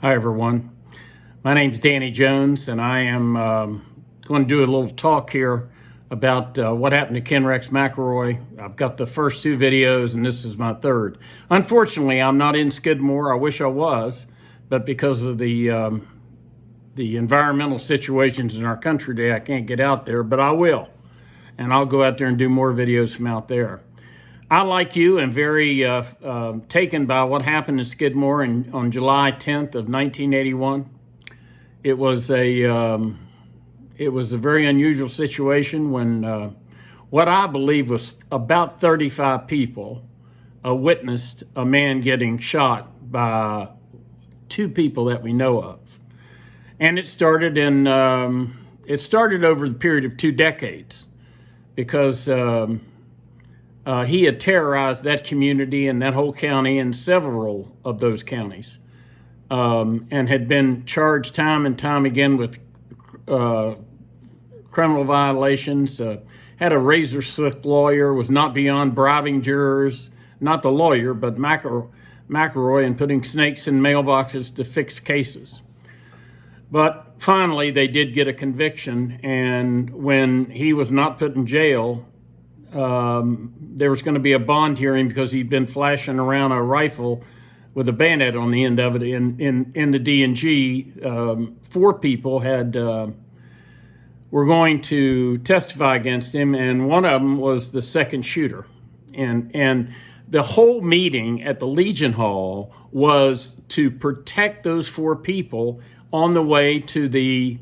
Hi, everyone. My name's Danny Jones, and I am going to do a little talk here about what happened to Ken Rex McElroy. I've got the first two videos, and this is my third. Unfortunately, I'm not in Skidmore. I wish I was, but because of the environmental situations in our country today, I can't get out there, but I will. And I'll go out there and do more videos from out there. I, like you, am very taken by what happened in Skidmore on July 10th of 1981. It was a very unusual situation when what I believe was about 35 people witnessed a man getting shot by two people that we know of, and it started over the period of 2 decades because. He had terrorized that community and that whole county and several of those counties, and had been charged time and time again with criminal violations. Had a razor-slick lawyer, was not beyond bribing jurors, not the lawyer, but McElroy, and putting snakes in mailboxes to fix cases. But finally, they did get a conviction, and when he was not put in jail, there was going to be a bond hearing because he'd been flashing around a rifle with a bayonet on the end of it in the D&G. 4 people were going to testify against him, and one of them was the second shooter. And the whole meeting at the Legion Hall was to protect those 4 people on the way to the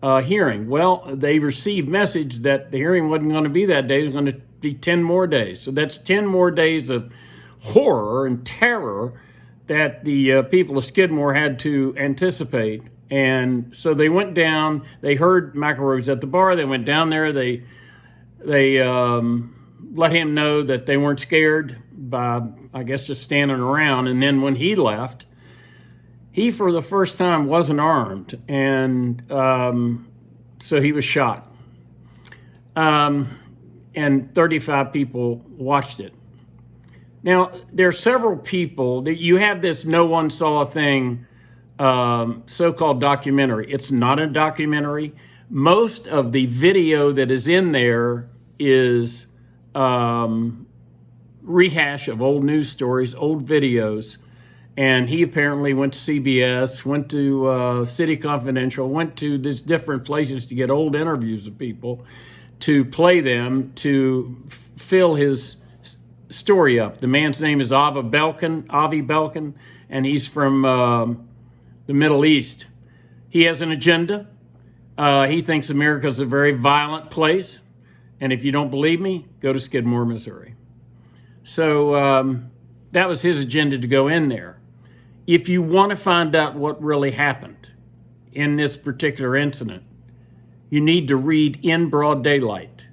hearing. Well, they received message that the hearing wasn't going to be that day. It was going to be 10 more days. So that's 10 more days of horror and terror that the people of Skidmore had to anticipate. And so they went down. They heard McElroy was at the bar. They went down there. They let him know that they weren't scared by, I guess, just standing around. And then when he left, he, for the first time, wasn't armed. And so he was shot. And 35 people watched it. Now, there are several people that you have this No One Saw a Thing so-called documentary. It's not a documentary. Most of the video that is in there is rehash of old news stories, old videos. And he apparently went to CBS, went to City Confidential, went to these different places to get old interviews of people to play them to fill his story up. The man's name is Avi Belkin, and he's from the Middle East. He has an agenda. He thinks America's a very violent place. And if you don't believe me, go to Skidmore, Missouri. So that was his agenda, to go in there. If you want to find out what really happened in this particular incident, you need to read In Broad Daylight.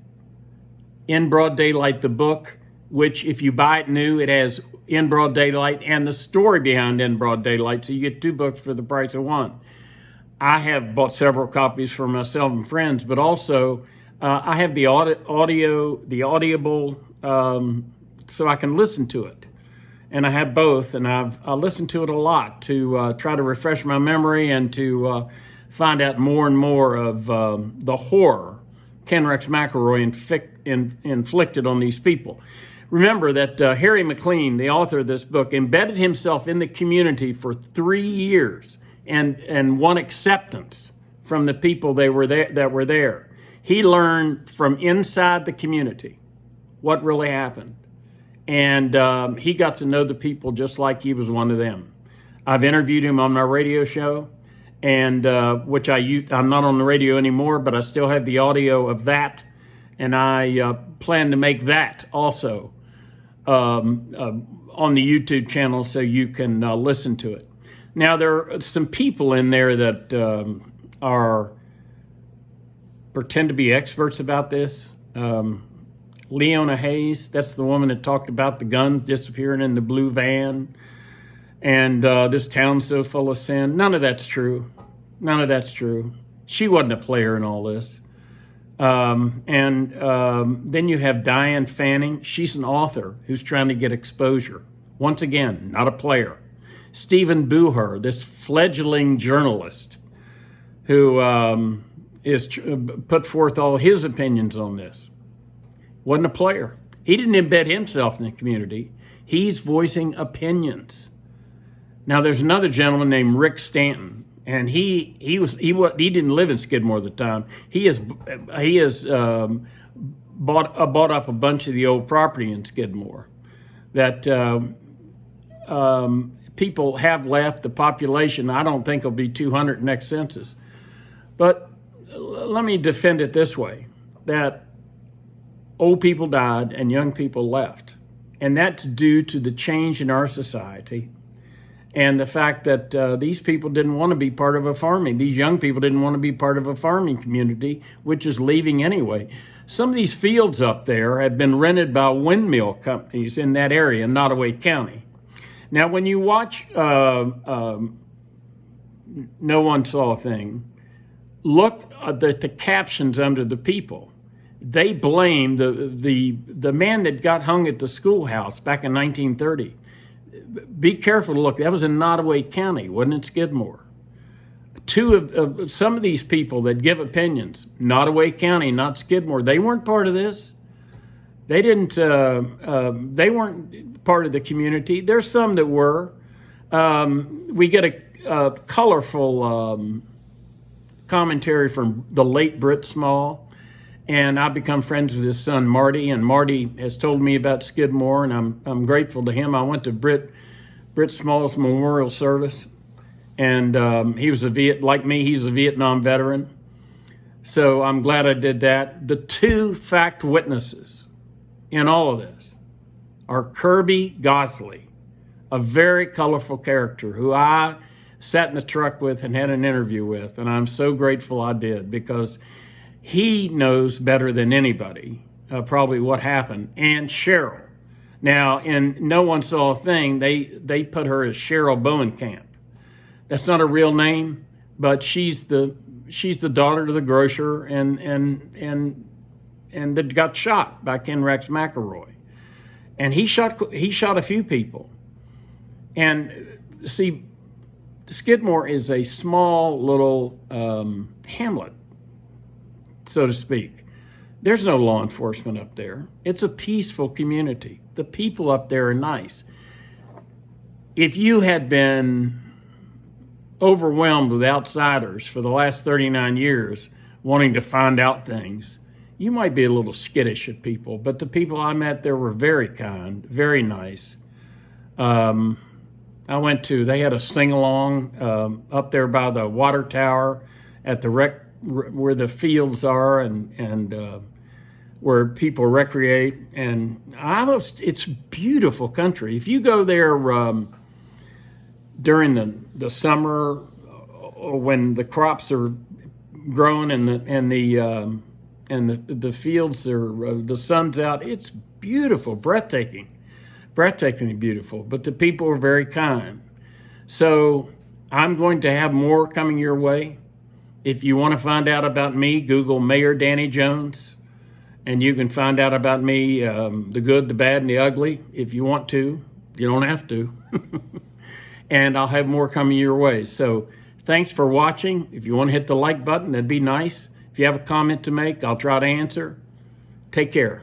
In Broad Daylight, the book, which if you buy it new, it has In Broad Daylight and the story behind In Broad Daylight. So you get 2 books for the price of 1. I have bought several copies for myself and friends, but also I have the audible, so I can listen to it. And I have both, and I listened to it a lot to try to refresh my memory and to find out more and more of the horror Ken Rex McElroy inflicted on these people. Remember that Harry McLean, the author of this book, embedded himself in the community for 3 years and won acceptance from the people that were there. He learned from inside the community what really happened. And he got to know the people just like he was one of them. I've interviewed him on my radio show, and which I'm not on the radio anymore, but I still have the audio of that. And I plan to make that also on the YouTube channel so you can listen to it. Now, there are some people in there that pretend to be experts about this. Leona Hayes, that's the woman that talked about the guns disappearing in the blue van, and this town's so full of sin. None of that's true. None of that's true. She wasn't a player in all this. Then you have Diane Fanning. She's an author who's trying to get exposure. Once again, not a player. Stephen Buher, this fledgling journalist who is put forth all his opinions on this. Wasn't a player. He didn't embed himself in the community. He's voicing opinions. Now, there's another gentleman named Rick Stanton, and he didn't live in Skidmore at the time. He has bought up a bunch of the old property in Skidmore that people have left. The population, I don't think, will be 200 next census. But let me defend it this way, that old people died and young people left. And that's due to the change in our society and the fact that these people didn't want to be part of a farming. These young people didn't want to be part of a farming community, which is leaving anyway. Some of these fields up there have been rented by windmill companies in that area in Nottoway County. Now, when you watch No One Saw a Thing, look at the captions under the people. They blame the man that got hung at the schoolhouse back in 1930. Be careful to look. That was in Nottoway County, wasn't it, Skidmore? Some of these people that give opinions, Nottoway County, not Skidmore, they weren't part of this. They didn't. They weren't part of the community. There's some that were. We get a colorful commentary from the late Britt Small, and I've become friends with his son Marty. And Marty has told me about Skidmore, and I'm grateful to him. I went to Britt Small's memorial service, and he was like me. He's a Vietnam veteran, so I'm glad I did that. The two fact witnesses in all of this are Kirby Gosley, a very colorful character who I sat in the truck with and had an interview with, and I'm so grateful I did, because he knows better than anybody probably what happened. And Cheryl. Now, in No One Saw a Thing, they put her as Cheryl Bowenkamp. That's not a real name, but she's the daughter to the grocer and that got shot by Ken Rex McElroy. And he shot a few people. And see, Skidmore is a small little hamlet, so to speak. There's no law enforcement up there. It's a peaceful community. The people up there are nice. If you had been overwhelmed with outsiders for the last 39 years wanting to find out things, you might be a little skittish at people. But the people I met there were very kind, very nice. They had a sing-along up there by the water tower at the where the fields are and where people recreate. And it's beautiful country. If you go there during the summer when the crops are growing and the fields are the sun's out, it's beautiful, breathtakingly beautiful. But the people are very kind. So I'm going to have more coming your way. If you want to find out about me, Google Mayor Danny Jones, and you can find out about me, the good, the bad, and the ugly. If you want to, you don't have to. And I'll have more coming your way. So thanks for watching. If you want to hit the like button, that'd be nice. If you have a comment to make, I'll try to answer. Take care.